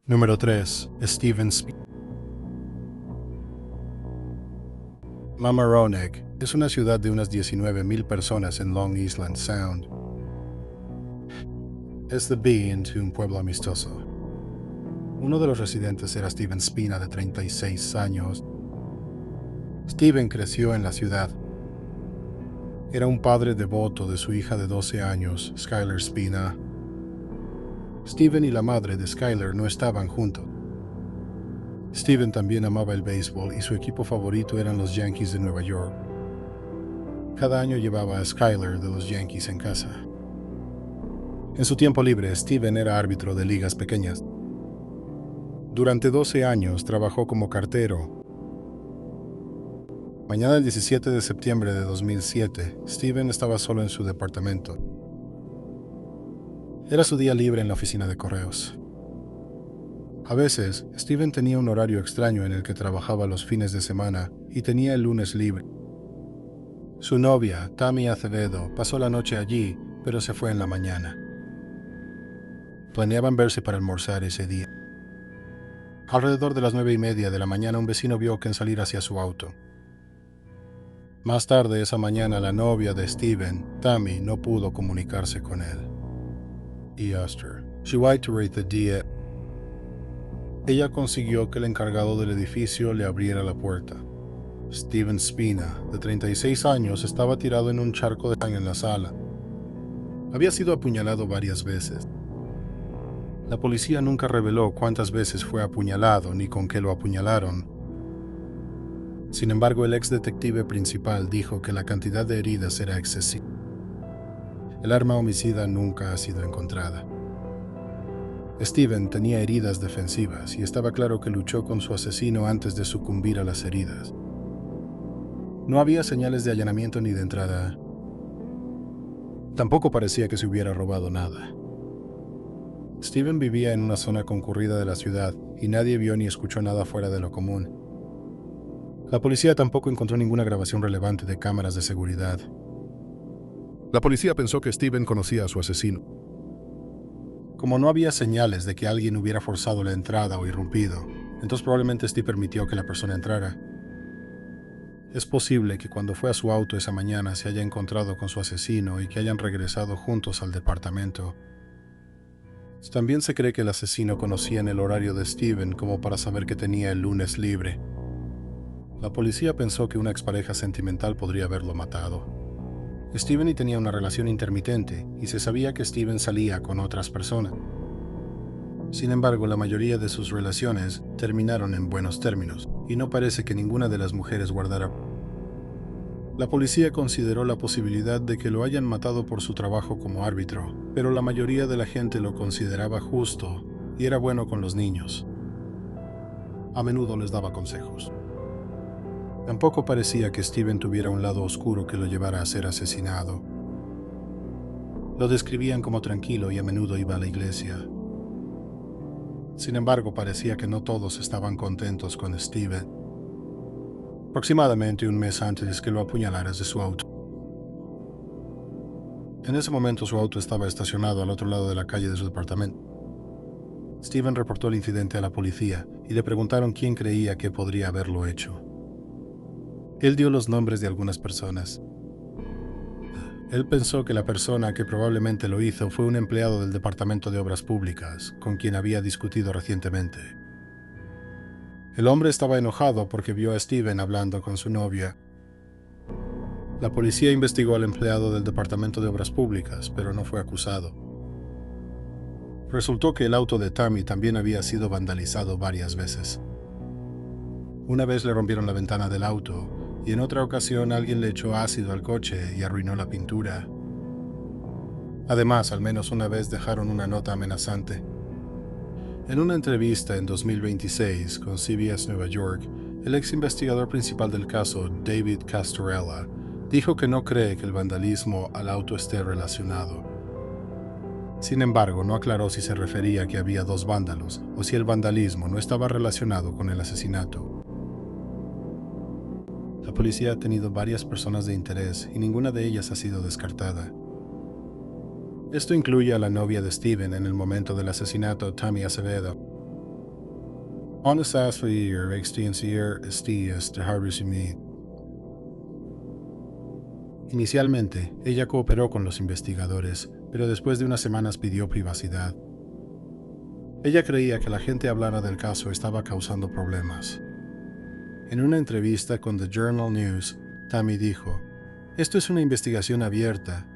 Número 3. Steven Spieth. Mamaroneck es una ciudad de unas 19,000 personas en Long Island Sound. Es The Bean, un pueblo amistoso. Uno de los residentes era Steven Spina, de 36 años. Steven creció en la ciudad. Era un padre devoto de su hija de 12 años, Skylar Spina. Steven y la madre de Skylar no estaban juntos. Steven también amaba el béisbol y su equipo favorito eran los Yankees de Nueva York. Cada año llevaba a Skylar de los Yankees en casa. En su tiempo libre, Steven era árbitro de ligas pequeñas. Durante 12 años trabajó como cartero. Mañana del 17 de septiembre de 2007, Steven estaba solo en su departamento. Era su día libre en la oficina de correos. A veces, Steven tenía un horario extraño en el que trabajaba los fines de semana y tenía el lunes libre. Su novia, Tammy Acevedo, pasó la noche allí, pero se fue en la mañana. Planeaban verse para almorzar ese día. Alrededor de las 9:30 de la mañana, un vecino vio a Ken salir hacia su auto. Más tarde esa mañana, la novia de Steven, Tammy, no pudo comunicarse con él. Y Esther, ella consiguió que el encargado del edificio le abriera la puerta. Steven Spina, de 36 años, estaba tirado en un charco de sangre en la sala. Había sido apuñalado varias veces. La policía nunca reveló cuántas veces fue apuñalado ni con qué lo apuñalaron. Sin embargo, el ex detective principal dijo que la cantidad de heridas era excesiva. El arma homicida nunca ha sido encontrada. Steven tenía heridas defensivas y estaba claro que luchó con su asesino antes de sucumbir a las heridas. No había señales de allanamiento ni de entrada. Tampoco parecía que se hubiera robado nada. Steven vivía en una zona concurrida de la ciudad y nadie vio ni escuchó nada fuera de lo común. La policía tampoco encontró ninguna grabación relevante de cámaras de seguridad. La policía pensó que Steven conocía a su asesino. Como no había señales de que alguien hubiera forzado la entrada o irrumpido, entonces probablemente Steve permitió que la persona entrara. Es posible que cuando fue a su auto esa mañana se haya encontrado con su asesino y que hayan regresado juntos al departamento. También se cree que el asesino conocía en el horario de Steven como para saber que tenía el lunes libre. La policía pensó que una expareja sentimental podría haberlo matado. Steven y tenía una relación intermitente y se sabía que Steven salía con otras personas. Sin embargo, la mayoría de sus relaciones terminaron en buenos términos y no parece que ninguna de las mujeres guardara. La policía consideró la posibilidad de que lo hayan matado por su trabajo como árbitro, pero la mayoría de la gente lo consideraba justo y era bueno con los niños. A menudo les daba consejos. Tampoco parecía que Steven tuviera un lado oscuro que lo llevara a ser asesinado. Lo describían como tranquilo y a menudo iba a la iglesia. Sin embargo, parecía que no todos estaban contentos con Steven. Aproximadamente un mes antes que lo apuñalaras de su auto. En ese momento su auto estaba estacionado al otro lado de la calle de su departamento. Steven reportó el incidente a la policía y le preguntaron quién creía que podría haberlo hecho. Él dio los nombres de algunas personas. Él pensó que la persona que probablemente lo hizo fue un empleado del Departamento de Obras Públicas, con quien había discutido recientemente. El hombre estaba enojado porque vio a Steven hablando con su novia. La policía investigó al empleado del Departamento de Obras Públicas, pero no fue acusado. Resultó que el auto de Tammy también había sido vandalizado varias veces. Una vez le rompieron la ventana del auto, y en otra ocasión alguien le echó ácido al coche y arruinó la pintura. Además, al menos una vez dejaron una nota amenazante. En una entrevista en 2026 con CBS Nueva York, el ex investigador principal del caso, David Castorella, dijo que no cree que el vandalismo al auto esté relacionado. Sin embargo, no aclaró si se refería a que había dos vándalos o si el vandalismo no estaba relacionado con el asesinato. La policía ha tenido varias personas de interés y ninguna de ellas ha sido descartada. Esto incluye a la novia de Steven en el momento del asesinato, Tammy Acevedo. Honest Ashley extensier STS de Harvey Smith. Inicialmente, ella cooperó con los investigadores, pero después de unas semanas pidió privacidad. Ella creía que la gente hablara del caso estaba causando problemas. En una entrevista con The Journal News, Tammy dijo, «Esto es una investigación abierta,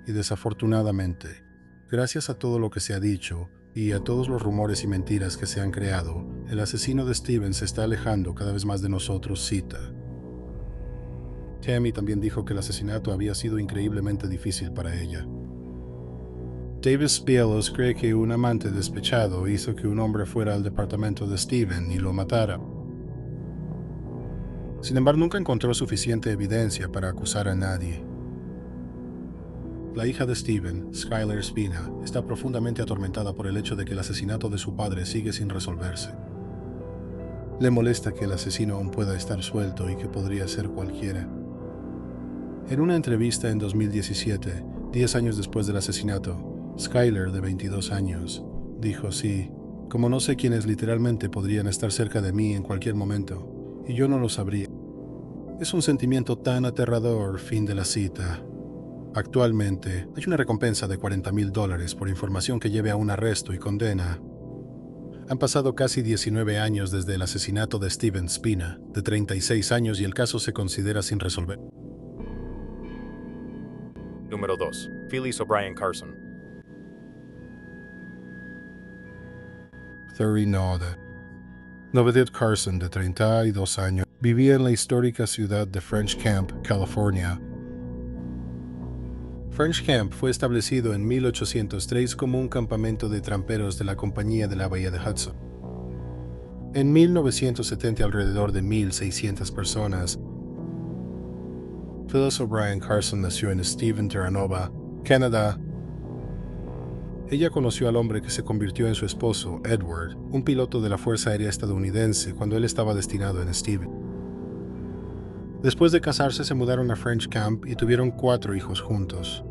y desafortunadamente, gracias a todo lo que se ha dicho y a todos los rumores y mentiras que se han creado, el asesino de Steven se está alejando cada vez más de nosotros», cita. Tammy también dijo que el asesinato había sido increíblemente difícil para ella. David Spielos cree que un amante despechado hizo que un hombre fuera al departamento de Steven y lo matara. Sin embargo, nunca encontró suficiente evidencia para acusar a nadie. La hija de Steven, Skylar Spina, está profundamente atormentada por el hecho de que el asesinato de su padre sigue sin resolverse. Le molesta que el asesino aún pueda estar suelto y que podría ser cualquiera. En una entrevista en 2017, 10 años después del asesinato, Skylar, de 22 años, dijo, «Sí, como no sé quiénes literalmente podrían estar cerca de mí en cualquier momento, y yo no lo sabría. Es un sentimiento tan aterrador», fin de la cita. Actualmente, hay una recompensa de $40,000 por información que lleve a un arresto y condena. Han pasado casi 19 años desde el asesinato de Steven Spina, de 36 años, y el caso se considera sin resolver. Número 2. Phyllis O'Brien Carson. Thury Noda. Novedad Carson, de 32 años, vivía en la histórica ciudad de French Camp, California. French Camp fue establecido en 1803 como un campamento de tramperos de la Compañía de la Bahía de Hudson. En 1970, alrededor de 1,600 personas. Phyllis O'Brien Carson nació en Stephen, Terranova, Canadá. Ella conoció al hombre que se convirtió en su esposo, Edward, un piloto de la Fuerza Aérea estadounidense, cuando él estaba destinado en Stephen. Después de casarse, se mudaron a French Camp y tuvieron 4 hijos juntos.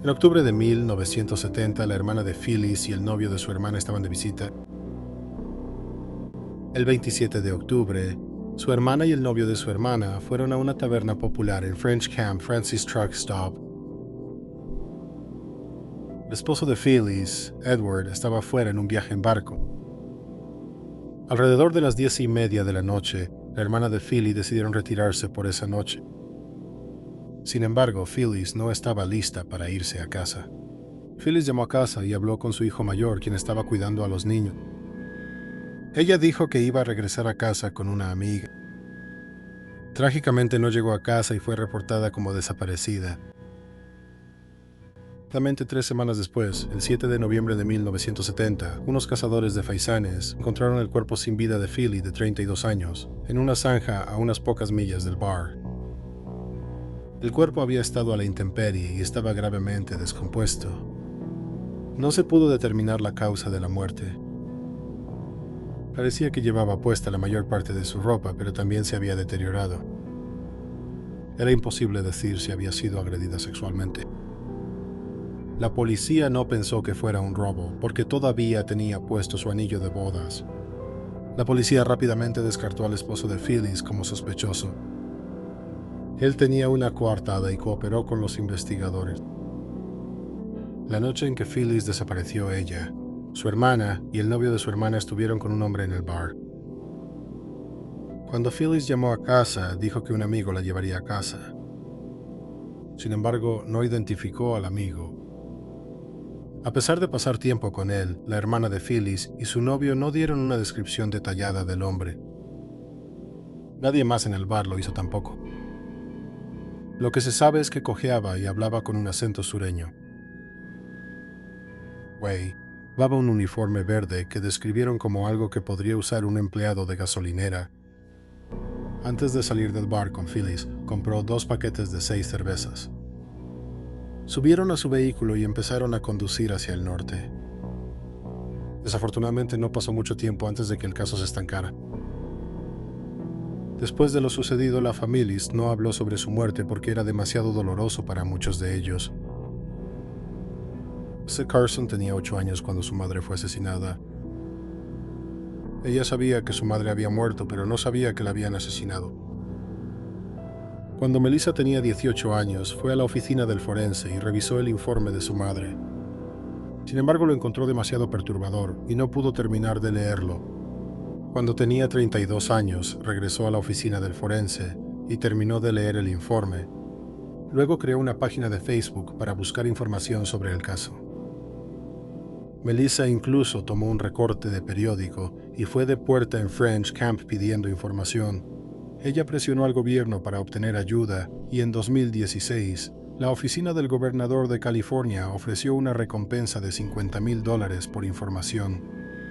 En octubre de 1970, la hermana de Phyllis y el novio de su hermana estaban de visita. El 27 de octubre, su hermana y el novio de su hermana fueron a una taberna popular en French Camp, Francis Truck Stop. El esposo de Phyllis, Edward, estaba fuera en un viaje en barco. Alrededor de las 10:30 de la noche, la hermana de Phyllis decidieron retirarse por esa noche. Sin embargo, Phyllis no estaba lista para irse a casa. Phyllis llamó a casa y habló con su hijo mayor, quien estaba cuidando a los niños. Ella dijo que iba a regresar a casa con una amiga. Trágicamente no llegó a casa y fue reportada como desaparecida. Exactamente 3 semanas después, el 7 de noviembre de 1970, unos cazadores de faisanes encontraron el cuerpo sin vida de Phyllis, de 32 años, en una zanja a unas pocas millas del bar. El cuerpo había estado a la intemperie y estaba gravemente descompuesto. No se pudo determinar la causa de la muerte. Parecía que llevaba puesta la mayor parte de su ropa, pero también se había deteriorado. Era imposible decir si había sido agredida sexualmente. La policía no pensó que fuera un robo, porque todavía tenía puesto su anillo de bodas. La policía rápidamente descartó al esposo de Phyllis como sospechoso. Él tenía una coartada y cooperó con los investigadores. La noche en que Phyllis desapareció, ella, su hermana y el novio de su hermana estuvieron con un hombre en el bar. Cuando Phyllis llamó a casa, dijo que un amigo la llevaría a casa. Sin embargo, no identificó al amigo. A pesar de pasar tiempo con él, la hermana de Phyllis y su novio no dieron una descripción detallada del hombre. Nadie más en el bar lo hizo tampoco. Lo que se sabe es que cojeaba y hablaba con un acento sureño. Way llevaba un uniforme verde que describieron como algo que podría usar un empleado de gasolinera. Antes de salir del bar con Phyllis, compró 2 paquetes de 6 cervezas. Subieron a su vehículo y empezaron a conducir hacia el norte. Desafortunadamente no pasó mucho tiempo antes de que el caso se estancara. Después de lo sucedido, la familia no habló sobre su muerte porque era demasiado doloroso para muchos de ellos. Carson tenía 8 años cuando su madre fue asesinada. Ella sabía que su madre había muerto, pero no sabía que la habían asesinado. Cuando Melissa tenía 18 años, fue a la oficina del forense y revisó el informe de su madre. Sin embargo, lo encontró demasiado perturbador y no pudo terminar de leerlo. Cuando tenía 32 años, regresó a la oficina del forense y terminó de leer el informe. Luego creó una página de Facebook para buscar información sobre el caso. Melissa incluso tomó un recorte de periódico y fue de puerta en French Camp pidiendo información. Ella presionó al gobierno para obtener ayuda y en 2016, la oficina del gobernador de California ofreció una recompensa de $50,000 por información.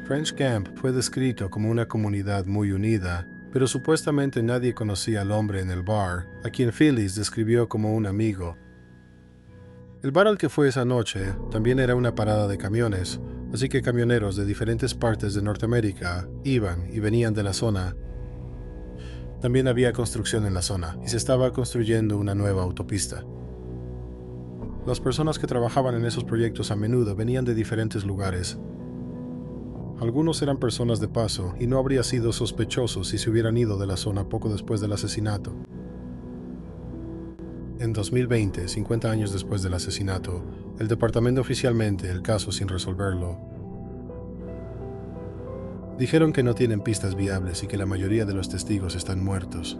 French Camp fue descrito como una comunidad muy unida, pero supuestamente nadie conocía al hombre en el bar, a quien Phyllis describió como un amigo. El bar al que fue esa noche también era una parada de camiones, así que camioneros de diferentes partes de Norteamérica iban y venían de la zona. También había construcción en la zona y se estaba construyendo una nueva autopista. Las personas que trabajaban en esos proyectos a menudo venían de diferentes lugares. Algunos eran personas de paso y no habría sido sospechoso si se hubieran ido de la zona poco después del asesinato. En 2020, 50 años después del asesinato, el departamento oficialmente el caso sin resolverlo. Dijeron que no tienen pistas viables y que la mayoría de los testigos están muertos.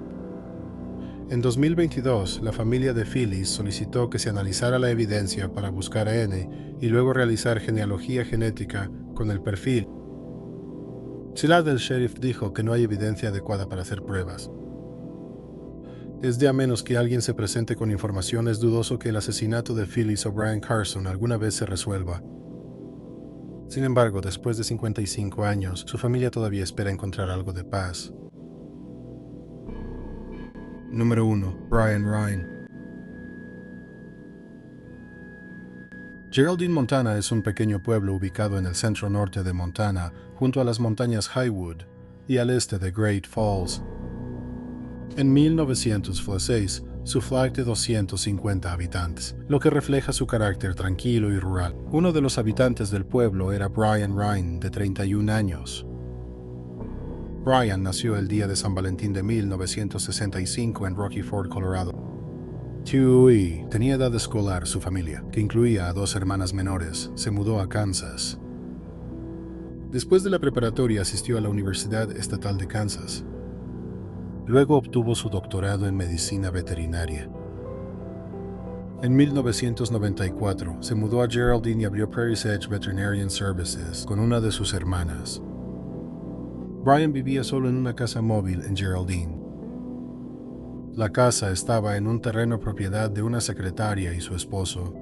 En 2022, la familia de Phyllis solicitó que se analizara la evidencia para buscar ADN y luego realizar genealogía genética con el perfil. Ciudad del sheriff dijo que no hay evidencia adecuada para hacer pruebas. Es de a menos que alguien se presente con información, es dudoso que el asesinato de Phyllis O'Brien Carson alguna vez se resuelva. Sin embargo, después de 55 años, su familia todavía espera encontrar algo de paz. Número 1. Brian Ryan. Geraldine, Montana es un pequeño pueblo ubicado en el centro norte de Montana, junto a las montañas Highwood y al este de Great Falls. En 1906, su flag de 250 habitantes, lo que refleja su carácter tranquilo y rural. Uno de los habitantes del pueblo era Brian Ryan, de 31 años. Brian nació el día de San Valentín de 1965 en Rocky Ford, Colorado. Tenía edad escolar. Su familia, que incluía a 2 hermanas menores, se mudó a Kansas. Después de la preparatoria asistió a la Universidad Estatal de Kansas. Luego obtuvo su doctorado en medicina veterinaria. En 1994 se mudó a Geraldine y abrió Prairie's Edge Veterinarian Services con una de sus hermanas. Brian vivía solo en una casa móvil en Geraldine. La casa estaba en un terreno propiedad de una secretaria y su esposo.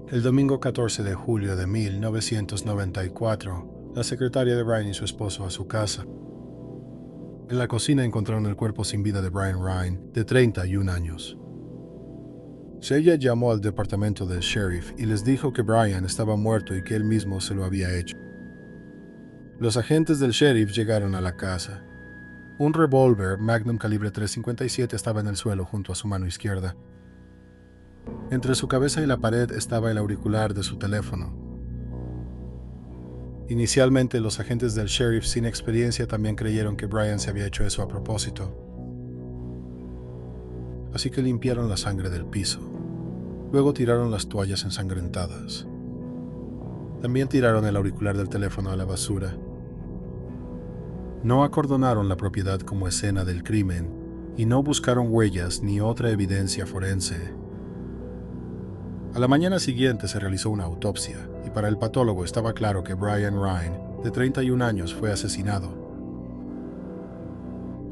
El domingo 14 de julio de 1994, la secretaria de Brian y su esposo a su casa. En la cocina encontraron el cuerpo sin vida de Brian Ryan, de 31 años. Ella llamó al departamento del sheriff y les dijo que Brian estaba muerto y que él mismo se lo había hecho. Los agentes del sheriff llegaron a la casa. Un revólver Magnum calibre .357 estaba en el suelo junto a su mano izquierda. Entre su cabeza y la pared estaba el auricular de su teléfono. Inicialmente, los agentes del sheriff sin experiencia también creyeron que Brian se había hecho eso a propósito. Así que limpiaron la sangre del piso. Luego tiraron las toallas ensangrentadas. También tiraron el auricular del teléfono a la basura. No acordonaron la propiedad como escena del crimen y no buscaron huellas ni otra evidencia forense. A la mañana siguiente se realizó una autopsia y para el patólogo estaba claro que Brian Ryan, de 31 años, fue asesinado.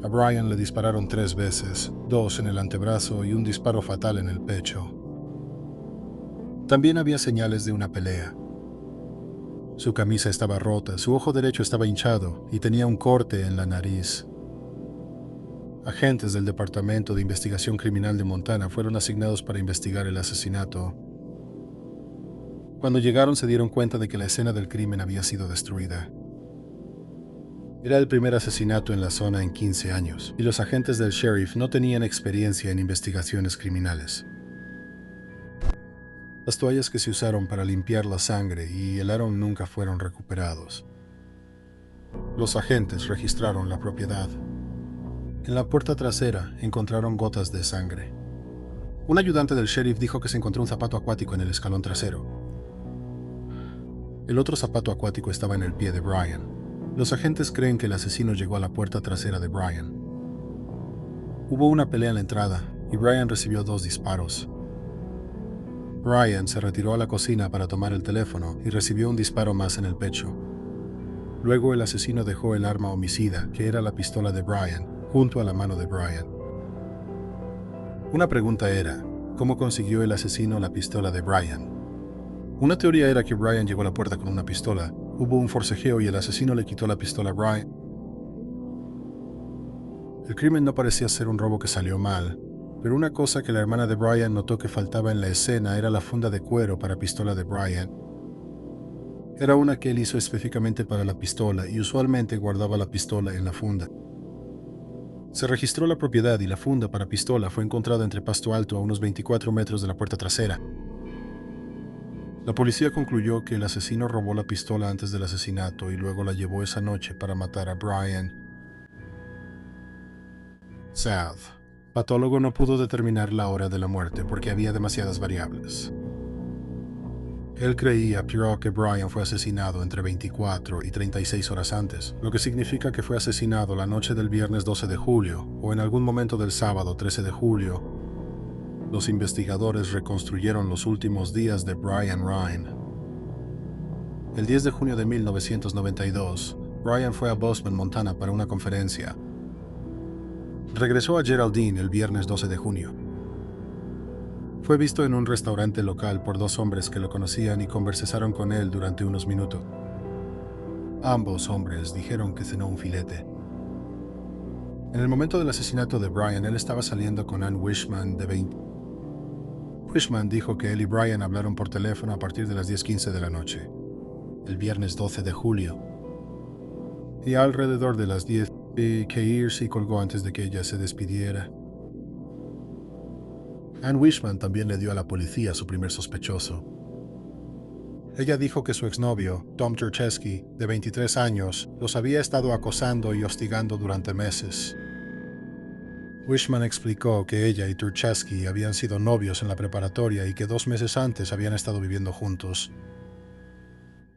A Brian le dispararon 3 veces, 2 en el antebrazo y un disparo fatal en el pecho. También había señales de una pelea. Su camisa estaba rota, su ojo derecho estaba hinchado y tenía un corte en la nariz. Agentes del Departamento de Investigación Criminal de Montana fueron asignados para investigar el asesinato. Cuando llegaron se dieron cuenta de que la escena del crimen había sido destruida. Era el primer asesinato en la zona en 15 años, y los agentes del sheriff no tenían experiencia en investigaciones criminales. Las toallas que se usaron para limpiar la sangre y el arón nunca fueron recuperados. Los agentes registraron la propiedad. En la puerta trasera encontraron gotas de sangre. Un ayudante del sheriff dijo que se encontró un zapato acuático en el escalón trasero. El otro zapato acuático estaba en el pie de Brian. Los agentes creen que el asesino llegó a la puerta trasera de Brian. Hubo una pelea en la entrada y Brian recibió 2 disparos. Brian se retiró a la cocina para tomar el teléfono y recibió un disparo más en el pecho. Luego el asesino dejó el arma homicida, que era la pistola de Brian, junto a la mano de Brian. Una pregunta era, ¿cómo consiguió el asesino la pistola de Brian? Una teoría era que Brian llegó a la puerta con una pistola. Hubo un forcejeo y el asesino le quitó la pistola a Brian. El crimen no parecía ser un robo que salió mal, pero una cosa que la hermana de Brian notó que faltaba en la escena era la funda de cuero para pistola de Brian. Era una que él hizo específicamente para la pistola y usualmente guardaba la pistola en la funda. Se registró la propiedad y la funda para pistola fue encontrada entre pasto alto a unos 24 metros de la puerta trasera. La policía concluyó que el asesino robó la pistola antes del asesinato y luego la llevó esa noche para matar a Brian. South. Patólogo no pudo determinar la hora de la muerte porque había demasiadas variables. Él creía que Brian fue asesinado entre 24 y 36 horas antes, lo que significa que fue asesinado la noche del viernes 12 de julio o en algún momento del sábado 13 de julio. Los investigadores reconstruyeron los últimos días de Brian Ryan. El 10 de junio de 1992, Brian fue a Bozeman, Montana para una conferencia. Regresó a Geraldine el viernes 12 de junio. Fue visto en un restaurante local por 2 hombres que lo conocían y conversaron con él durante unos minutos. Ambos hombres dijeron que cenó un filete. En el momento del asesinato de Brian, él estaba saliendo con Ann Wishman, de 20. Wishman dijo que él y Brian hablaron por teléfono a partir de las 10:15 de la noche, el viernes 12 de julio. Y alrededor de las 10, que Irsi colgó antes de que ella se despidiera. Ann Wishman también le dio a la policía su primer sospechoso. Ella dijo que su exnovio, Tom Turcheski, de 23 años, los había estado acosando y hostigando durante meses. Wishman explicó que ella y Turcheski habían sido novios en la preparatoria y que 2 meses antes habían estado viviendo juntos.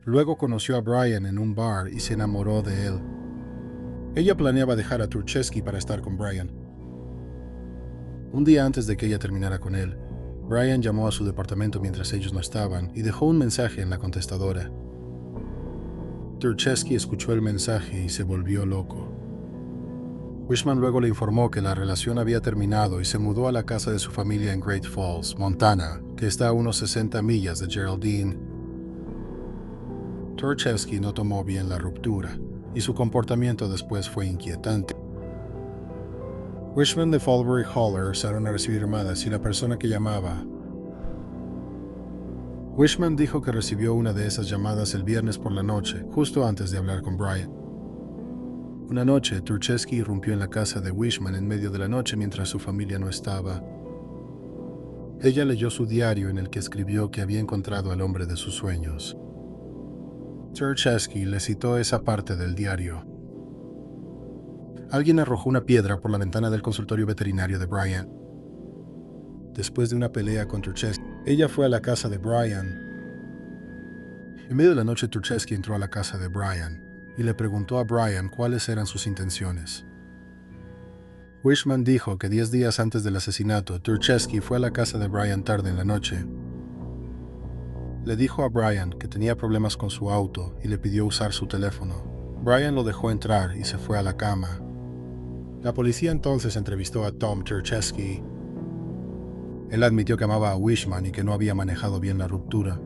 Luego conoció a Brian en un bar y se enamoró de él. Ella planeaba dejar a Turcheski para estar con Brian. Un día antes de que ella terminara con él, Brian llamó a su departamento mientras ellos no estaban y dejó un mensaje en la contestadora. Turcheski escuchó el mensaje y se volvió loco. Wishman luego le informó que la relación había terminado y se mudó a la casa de su familia en Great Falls, Montana, que está a unos 60 millas de Geraldine. Turcheski no tomó bien la ruptura, y su comportamiento después fue inquietante. Wishman de Fallbury Holler salieron a recibir llamadas y la persona que llamaba. Wishman dijo que recibió una de esas llamadas el viernes por la noche, justo antes de hablar con Brian. Una noche, Turcheski irrumpió en la casa de Wishman en medio de la noche mientras su familia no estaba. Ella leyó su diario en el que escribió que había encontrado al hombre de sus sueños. Turcheski le citó esa parte del diario. Alguien arrojó una piedra por la ventana del consultorio veterinario de Brian. Después de una pelea con Turcheski, ella fue a la casa de Brian. En medio de la noche, Turcheski entró a la casa de Brian y le preguntó a Brian cuáles eran sus intenciones. Wishman dijo que 10 días antes del asesinato, Turcheski fue a la casa de Brian tarde en la noche. Le dijo a Brian que tenía problemas con su auto y le pidió usar su teléfono. Brian lo dejó entrar y se fue a la cama. La policía entonces entrevistó a Tom Turcheski. Él admitió que amaba a Wishman y que no había manejado bien la ruptura.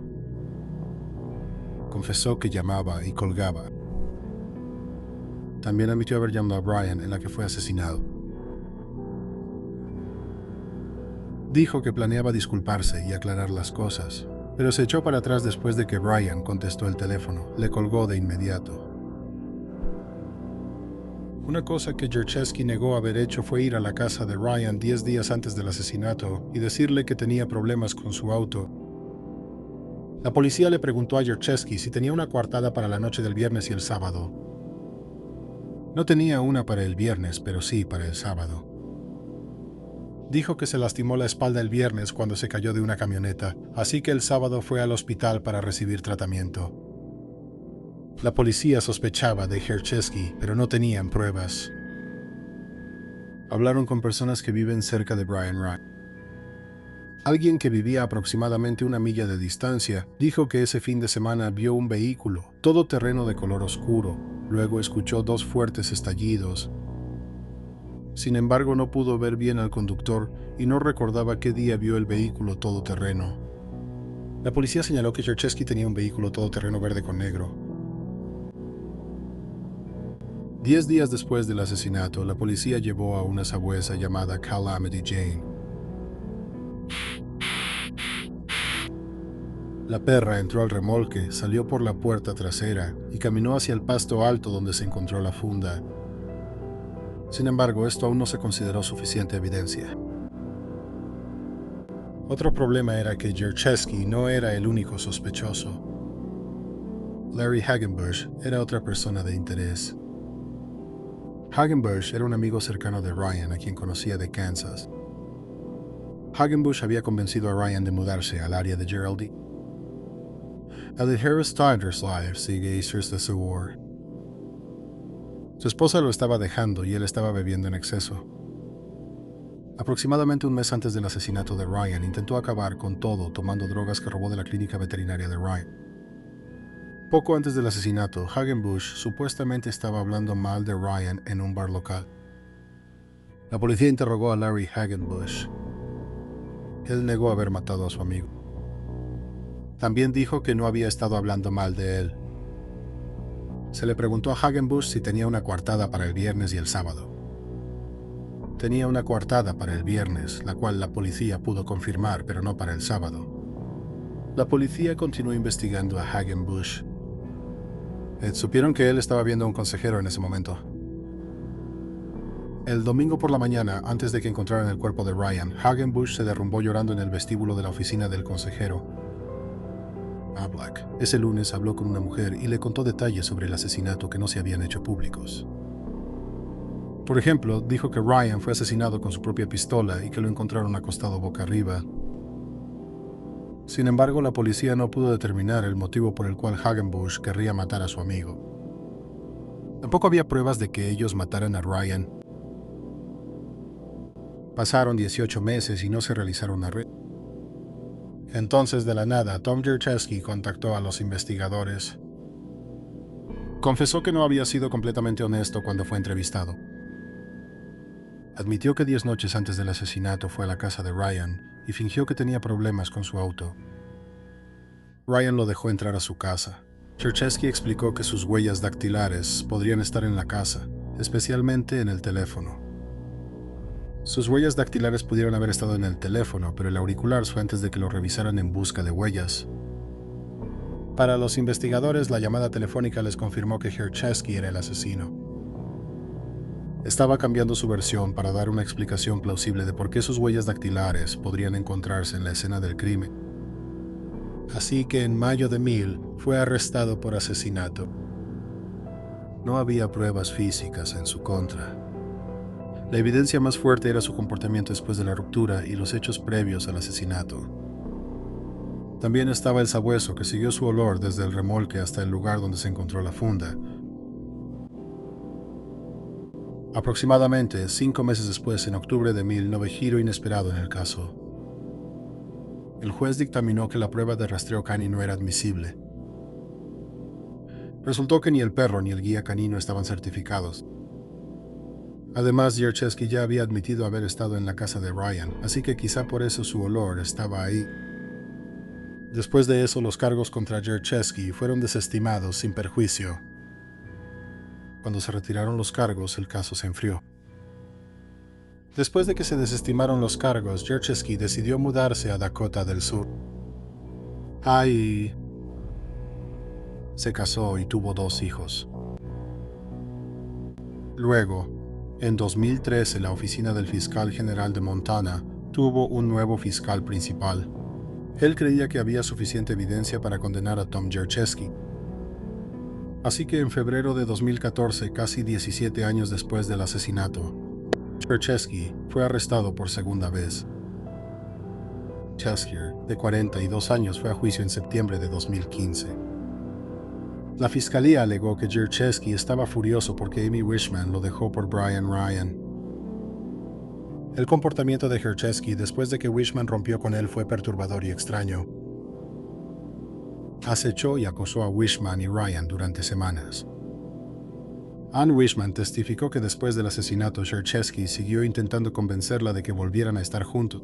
Confesó que llamaba y colgaba. También admitió haber llamado a Brian en la que fue asesinado. Dijo que planeaba disculparse y aclarar las cosas, pero se echó para atrás después de que Brian contestó el teléfono. Le colgó de inmediato. Una cosa que Turcheski negó haber hecho fue ir a la casa de Ryan 10 días antes del asesinato y decirle que tenía problemas con su auto. La policía le preguntó a Turcheski si tenía una coartada para la noche del viernes y el sábado. No tenía una para el viernes, pero sí para el sábado. Dijo que se lastimó la espalda el viernes cuando se cayó de una camioneta, así que el sábado fue al hospital para recibir tratamiento. La policía sospechaba de Cherchesky, pero no tenían pruebas. Hablaron con personas que viven cerca de Brian Wright. Alguien que vivía aproximadamente una milla de distancia dijo que ese fin de semana vio un vehículo todoterreno de color oscuro. Luego escuchó 2 fuertes estallidos. Sin embargo, no pudo ver bien al conductor y no recordaba qué día vio el vehículo todoterreno. La policía señaló que Cherchesky tenía un vehículo todoterreno verde con negro. 10 días después del asesinato, la policía llevó a una sabuesa llamada Calamity Jane. La perra entró al remolque, salió por la puerta trasera y caminó hacia el pasto alto donde se encontró la funda. Sin embargo, esto aún no se consideró suficiente evidencia. Otro problema era que Cherchesky no era el único sospechoso. Larry Hagenbush era otra persona de interés. Hagenbush era un amigo cercano de Ryan, a quien conocía de Kansas. Hagenbush había convencido a Ryan de mudarse al área de Geraldine. El de Harris Tyler's Life sigue Easters de su war. Su esposa lo estaba dejando y él estaba bebiendo en exceso. Aproximadamente un mes antes del asesinato de Ryan, intentó acabar con todo tomando drogas que robó de la clínica veterinaria de Ryan. Poco antes del asesinato, Hagenbush supuestamente estaba hablando mal de Ryan en un bar local. La policía interrogó a Larry Hagenbush. Él negó haber matado a su amigo. También dijo que no había estado hablando mal de él. Se le preguntó a Hagenbush si tenía una coartada para el viernes y el sábado. Tenía una coartada para el viernes, la cual la policía pudo confirmar, pero no para el sábado. La policía continuó investigando a Hagenbush. Supieron que él estaba viendo a un consejero en ese momento. El domingo por la mañana, antes de que encontraran el cuerpo de Ryan, Hagenbush se derrumbó llorando en el vestíbulo de la oficina del consejero. Black. Ese lunes habló con una mujer y le contó detalles sobre el asesinato que no se habían hecho públicos. Por ejemplo, dijo que Ryan fue asesinado con su propia pistola y que lo encontraron acostado boca arriba. Sin embargo, la policía no pudo determinar el motivo por el cual Hagenbush querría matar a su amigo. Tampoco había pruebas de que ellos mataran a Ryan. Pasaron 18 meses y no se realizaron arrestos. Entonces, de la nada, Tom Cherchesky contactó a los investigadores. Confesó que no había sido completamente honesto cuando fue entrevistado. Admitió que 10 noches antes del asesinato fue a la casa de Ryan y fingió que tenía problemas con su auto. Ryan lo dejó entrar a su casa. Cherchesky explicó que sus huellas dactilares podrían estar en la casa, especialmente en el teléfono. Sus huellas dactilares pudieron haber estado en el teléfono, pero el auricular fue antes de que lo revisaran en busca de huellas. Para los investigadores, la llamada telefónica les confirmó que Cherchesky era el asesino. Estaba cambiando su versión para dar una explicación plausible de por qué sus huellas dactilares podrían encontrarse en la escena del crimen. Así que en mayo de 1000 fue arrestado por asesinato. No había pruebas físicas en su contra. La evidencia más fuerte era su comportamiento después de la ruptura y los hechos previos al asesinato. También estaba el sabueso que siguió su olor desde el remolque hasta el lugar donde se encontró la funda. Aproximadamente 5 meses después, en octubre de 1000, no hubo giro inesperado en el caso. El juez dictaminó que la prueba de rastreo canino era admisible. Resultó que ni el perro ni el guía canino estaban certificados. Además, Cherchesky ya había admitido haber estado en la casa de Ryan, así que quizá por eso su olor estaba ahí. Después de eso, los cargos contra Cherchesky fueron desestimados sin perjuicio. Cuando se retiraron los cargos, el caso se enfrió. Después de que se desestimaron los cargos, Cherchesky decidió mudarse a Dakota del Sur. Ahí se casó y tuvo 2 hijos. Luego, en 2013, la oficina del fiscal general de Montana tuvo un nuevo fiscal principal. Él creía que había suficiente evidencia para condenar a Tom Cherchesky. Así que en febrero de 2014, casi 17 años después del asesinato, Cherchesky fue arrestado por segunda vez. Cheskier, de 42 años, fue a juicio en septiembre de 2015. La fiscalía alegó que Cherchesky estaba furioso porque Amy Wishman lo dejó por Brian Ryan. El comportamiento de Cherchesky después de que Wishman rompió con él fue perturbador y extraño. Acechó y acosó a Wishman y Ryan durante semanas. Ann Wishman testificó que después del asesinato, Cherchesky siguió intentando convencerla de que volvieran a estar juntos.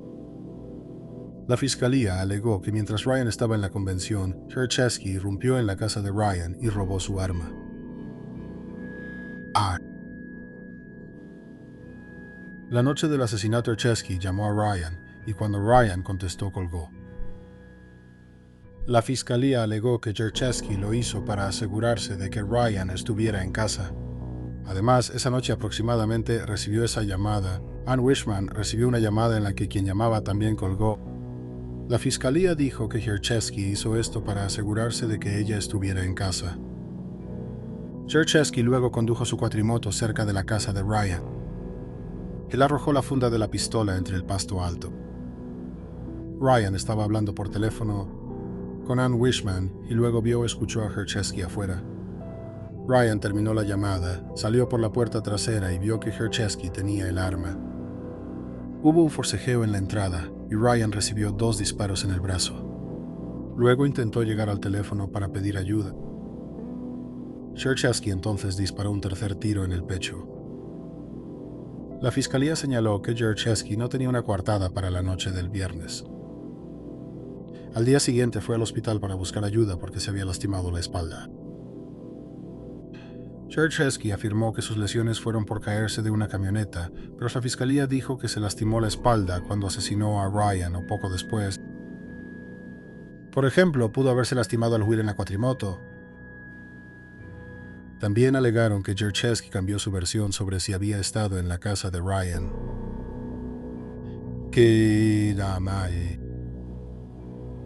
La fiscalía alegó que mientras Ryan estaba en la convención, Cherchesky irrumpió en la casa de Ryan y robó su arma. La noche del asesinato, Cherchesky llamó a Ryan y cuando Ryan contestó, colgó. La fiscalía alegó que Cherchesky lo hizo para asegurarse de que Ryan estuviera en casa. Además, esa noche aproximadamente recibió esa llamada. Ann Wishman recibió una llamada en la que quien llamaba también colgó. La fiscalía dijo que Cherchesky hizo esto para asegurarse de que ella estuviera en casa. Cherchesky luego condujo su cuatrimoto cerca de la casa de Ryan. Él arrojó la funda de la pistola entre el pasto alto. Ryan estaba hablando por teléfono con Ann Wishman y luego vio o escuchó a Cherchesky afuera. Ryan terminó la llamada, salió por la puerta trasera y vio que Cherchesky tenía el arma. Hubo un forcejeo en la entrada y Ryan recibió 2 disparos en el brazo. Luego intentó llegar al teléfono para pedir ayuda. Cherchesky entonces disparó un tercer tiro en el pecho. La fiscalía señaló que Cherchesky no tenía una coartada para la noche del viernes. Al día siguiente fue al hospital para buscar ayuda porque se había lastimado la espalda. Cherchesky afirmó que sus lesiones fueron por caerse de una camioneta, pero la fiscalía dijo que se lastimó la espalda cuando asesinó a Ryan o poco después. Por ejemplo, pudo haberse lastimado al huir en la cuatrimoto. También alegaron que Cherchesky cambió su versión sobre si había estado en la casa de Ryan.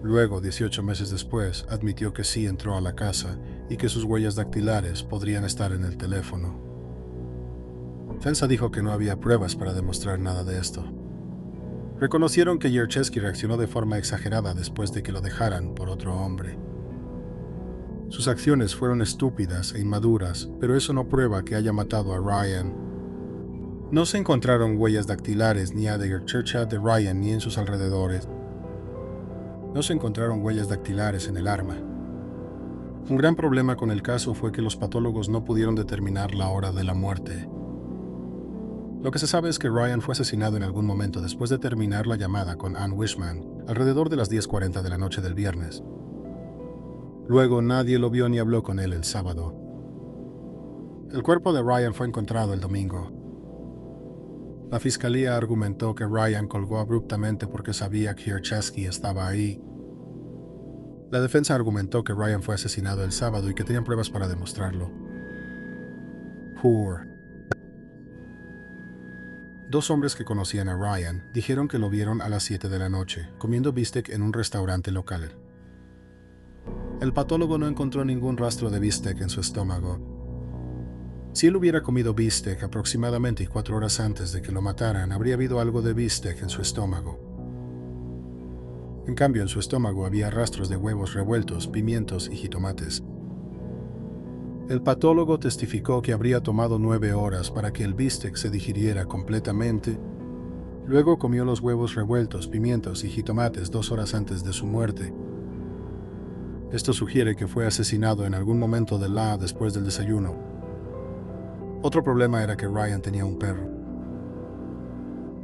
Luego, 18 meses después, admitió que sí entró a la casa y que sus huellas dactilares podrían estar en el teléfono. Defensa dijo que no había pruebas para demostrar nada de esto. Reconocieron que Cherchesky reaccionó de forma exagerada después de que lo dejaran por otro hombre. Sus acciones fueron estúpidas e inmaduras, pero eso no prueba que haya matado a Ryan. No se encontraron huellas dactilares ni a de Ryan ni en sus alrededores. No se encontraron huellas dactilares en el arma. Un gran problema con el caso fue que los patólogos no pudieron determinar la hora de la muerte. Lo que se sabe es que Ryan fue asesinado en algún momento después de terminar la llamada con Ann Wishman, alrededor de las 10:40 de la noche del viernes. Luego nadie lo vio ni habló con él el sábado. El cuerpo de Ryan fue encontrado el domingo. La fiscalía argumentó que Ryan colgó abruptamente porque sabía que Cherchesky estaba ahí. La defensa argumentó que Ryan fue asesinado el sábado y que tenían pruebas para demostrarlo. 2 hombres que conocían a Ryan dijeron que lo vieron a las 7 de la noche, comiendo bistec en un restaurante local. El patólogo no encontró ningún rastro de bistec en su estómago. Si él hubiera comido bistec aproximadamente 4 horas antes de que lo mataran, habría habido algo de bistec en su estómago. En cambio, en su estómago había rastros de huevos revueltos, pimientos y jitomates. El patólogo testificó que habría tomado 9 horas para que el bistec se digiriera completamente. Luego comió los huevos revueltos, pimientos y jitomates 2 horas antes de su muerte. Esto sugiere que fue asesinado en algún momento después del desayuno. Otro problema era que Ryan tenía un perro.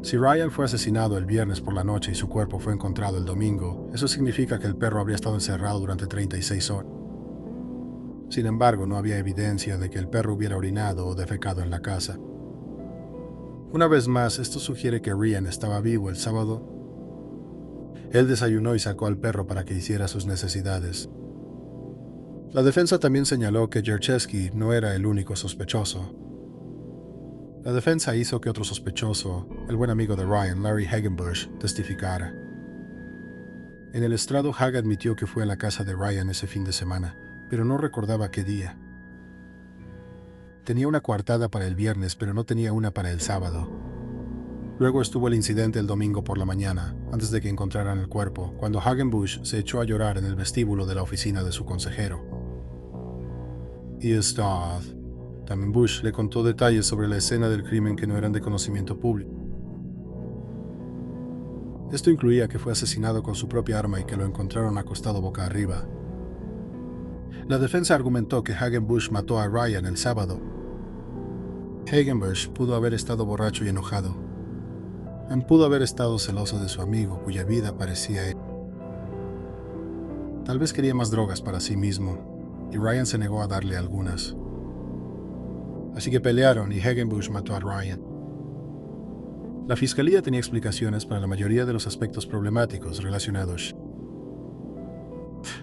Si Ryan fue asesinado el viernes por la noche y su cuerpo fue encontrado el domingo, eso significa que el perro habría estado encerrado durante 36 horas. Sin embargo, no había evidencia de que el perro hubiera orinado o defecado en la casa. Una vez más, esto sugiere que Ryan estaba vivo el sábado. Él desayunó y sacó al perro para que hiciera sus necesidades. La defensa también señaló que Cherchesky no era el único sospechoso. La defensa hizo que otro sospechoso, el buen amigo de Ryan, Larry Hagenbush, testificara. En el estrado, Hag admitió que fue a la casa de Ryan ese fin de semana, pero no recordaba qué día. tenía una coartada para el viernes, pero no tenía una para el sábado. Luego estuvo el incidente el domingo por la mañana, antes de que encontraran el cuerpo, cuando Hagenbusch se echó a llorar en el vestíbulo de la oficina de su consejero. Y también Bush le contó detalles sobre la escena del crimen que no eran de conocimiento público. Esto incluía que fue asesinado con su propia arma y que lo encontraron acostado boca arriba. La defensa argumentó que Hagenbusch mató a Ryan el sábado. Hagenbusch pudo haber estado borracho y enojado. Pudo haber estado celoso de su amigo, cuya vida parecía él. Tal vez quería más drogas para sí mismo, y Ryan se negó a darle algunas. Así que pelearon y Hagenbusch mató a Ryan. La fiscalía tenía explicaciones para la mayoría de los aspectos problemáticos relacionados.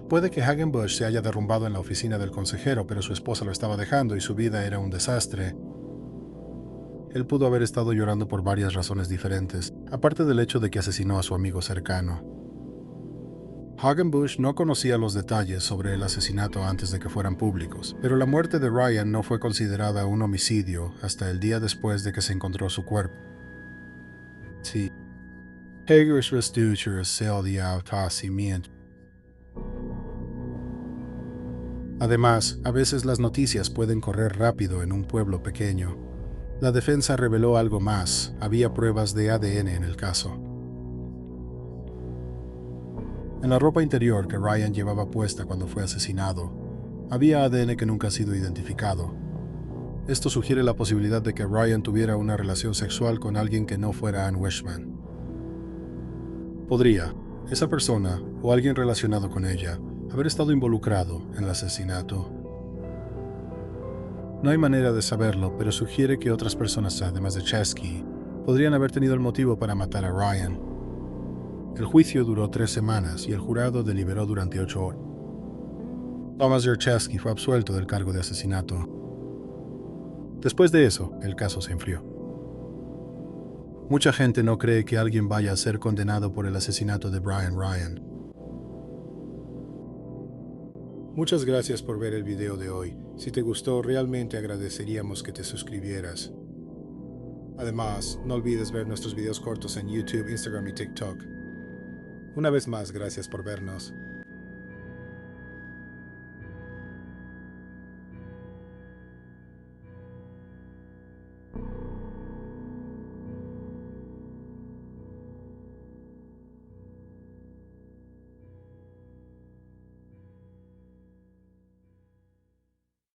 Puede que Hagenbusch se haya derrumbado en la oficina del consejero, pero su esposa lo estaba dejando y su vida era un desastre. Él pudo haber estado llorando por varias razones diferentes, aparte del hecho de que asesinó a su amigo cercano. Hagenbusch no conocía los detalles sobre el asesinato antes de que fueran públicos, pero la muerte de Ryan no fue considerada un homicidio hasta el día después de que se encontró su cuerpo. Sí. Hager's restucher seldia autasimiento. Además, a veces las noticias pueden correr rápido en un pueblo pequeño. La defensa reveló algo más. Había pruebas de ADN en el caso. En la ropa interior que Ryan llevaba puesta cuando fue asesinado, había ADN que nunca ha sido identificado. Esto sugiere la posibilidad de que Ryan tuviera una relación sexual con alguien que no fuera Anne Wishman. Podría, esa persona, o alguien relacionado con ella, haber estado involucrado en el asesinato. No hay manera de saberlo, pero sugiere que otras personas, además de Chesky, podrían haber tenido el motivo para matar a Ryan. El juicio duró 3 semanas y el jurado deliberó durante 8 horas. Thomas Chesky fue absuelto del cargo de asesinato. Después de eso, el caso se enfrió. Mucha gente no cree que alguien vaya a ser condenado por el asesinato de Brian Ryan. Muchas gracias por ver el video de hoy. Si te gustó, realmente agradeceríamos que te suscribieras. Además, no olvides ver nuestros videos cortos en YouTube, Instagram y TikTok. Una vez más, gracias por vernos.